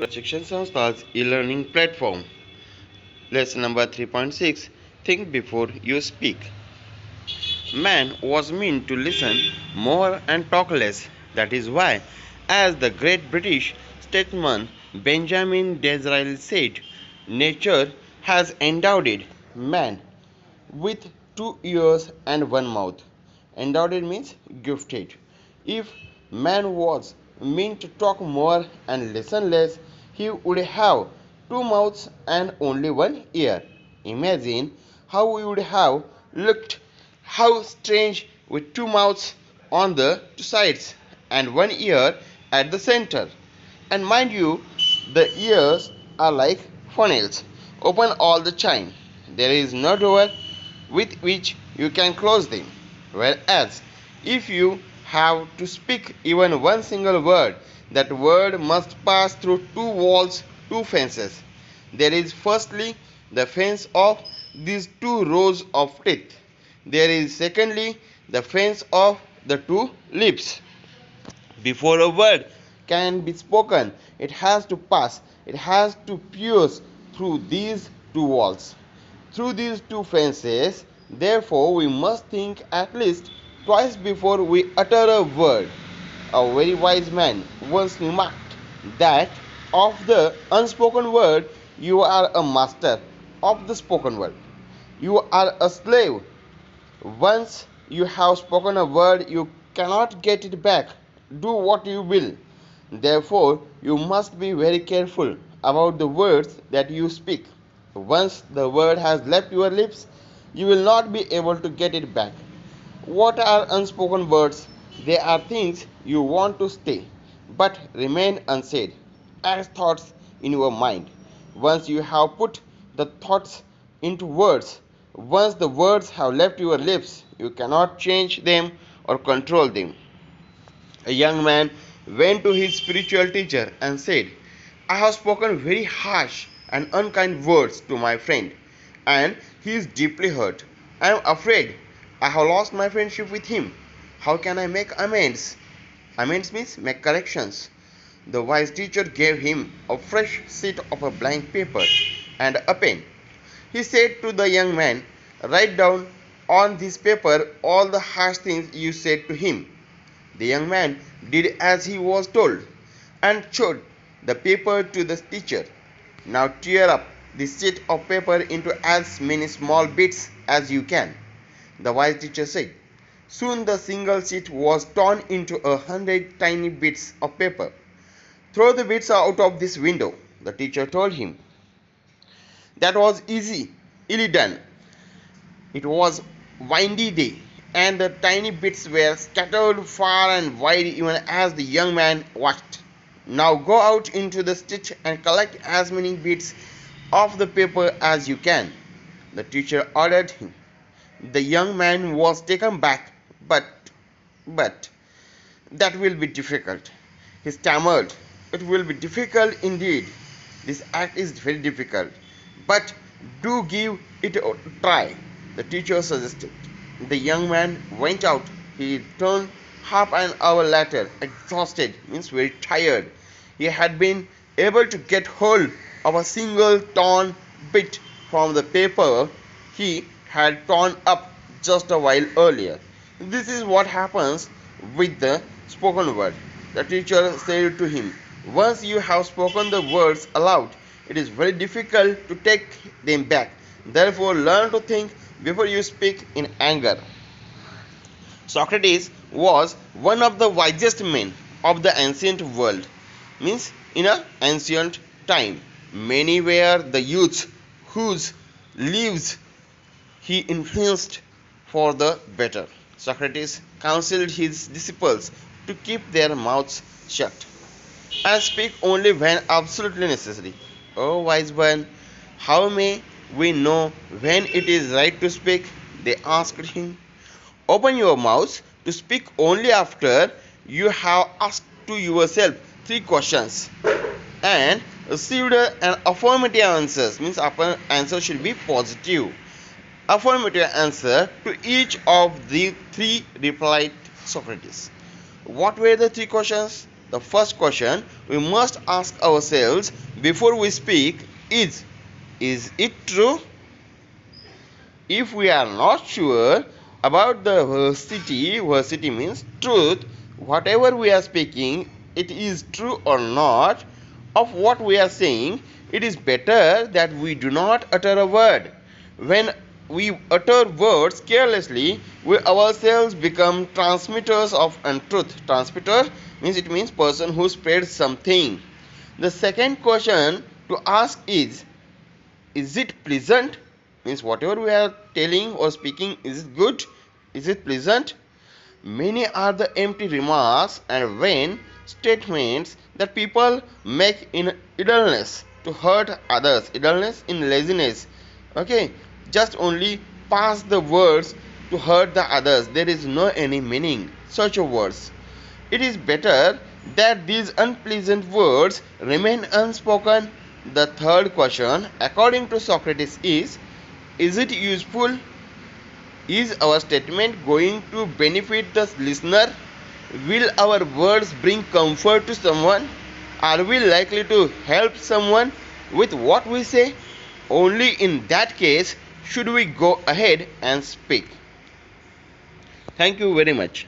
Shikshan Sanstha's e-learning platform. Lesson number 3.6. Think before you speak. Man was meant to listen more and talk less. That is why, as the great British statesman Benjamin Disraeli said, nature has endowed man with 2 ears and 1 mouth. Endowed means gifted. If man was meant to talk more and listen less, he would have 2 mouths and only 1 ear. Imagine how we would have looked how strange with 2 mouths on the two sides and 1 ear at the center. And mind you, the ears are like funnels, open all the time. There is no door with which you can close them. Whereas, if you have to speak even one single word, that word must pass through two walls, two fences. There is firstly the fence of these two rows of teeth. There is secondly the fence of the two lips. Before a word can be spoken, it has to pass, it has to pierce through these two walls, through these two fences. Therefore, we must think at least twice before we utter a word. A very wise man once remarked that of the unspoken word, you are a master, of the spoken word, you are a slave. Once you have spoken a word, you cannot get it back. Do what you will. Therefore, you must be very careful about the words that you speak. Once the word has left your lips, you will not be able to get it back. What are unspoken words? They are things you want to say but remain unsaid, as thoughts in your mind. Once you have put the thoughts into words, once the words have left your lips, you cannot change them or control them. A young man went to his spiritual teacher and said, I have spoken very harsh and unkind words to my friend, and he is deeply hurt. I am afraid I have lost my friendship with him. How can I make amends? Amends means make corrections. The wise teacher gave him a fresh sheet of a blank paper and a pen. He said to the young man, write down on this paper all the harsh things you said to him. The young man did as he was told and showed the paper to the teacher. Now tear up this sheet of paper into as many small bits as you can, the wise teacher said. Soon the single sheet was torn into 100 tiny bits of paper. Throw the bits out of this window, the teacher told him. That was easily done. It was windy day, and the tiny bits were scattered far and wide even as the young man watched. Now go out into the street and collect as many bits of the paper as you can, the teacher ordered him. The young man was taken back. But, that will be difficult. He stammered. It will be difficult indeed. This act is very difficult. But do give it a try, the teacher suggested. The young man went out. He returned half an hour later, exhausted, means very tired. He had been able to get hold of a single torn bit from the paper he had torn up just a while earlier. This is what happens with the spoken word. The teacher said to him, once you have spoken the words aloud, it is very difficult to take them back. Therefore, learn to think before you speak in anger. Socrates was one of the wisest men of the ancient world, means in an ancient time. Many were the youths whose lives he influenced for the better. Socrates counseled his disciples to keep their mouths shut and speak only when absolutely necessary. O wise one, how may we know when it is right to speak? They asked him. Open your mouth to speak only after you have asked to yourself 3 questions and received an affirmative answer. Means answer should be positive. Affirmative answer to each of the 3, replied Socrates. What were the 3 questions? The first question we must ask ourselves before we speak is it true? If we are not sure about the veracity means truth, whatever we are speaking, it is true or not of what we are saying, it is better that we do not utter a word. When we utter words carelessly, we ourselves become transmitters of untruth. Transmitter means it means person who spreads something. The second question to ask is it pleasant? Means whatever we are telling or speaking, is it good? Is it pleasant? Many are the empty remarks and vain statements that people make in idleness to hurt others. Idleness in laziness. Okay, just only pass the words to hurt the others. There is no any meaning such a words. It is better that these unpleasant words remain unspoken. The third question, according to Socrates, is it useful? Is our statement going to benefit the listener? Will our words bring comfort to someone? Are we likely to help someone with what we say? Only in that case should we go ahead and speak. Thank you very much.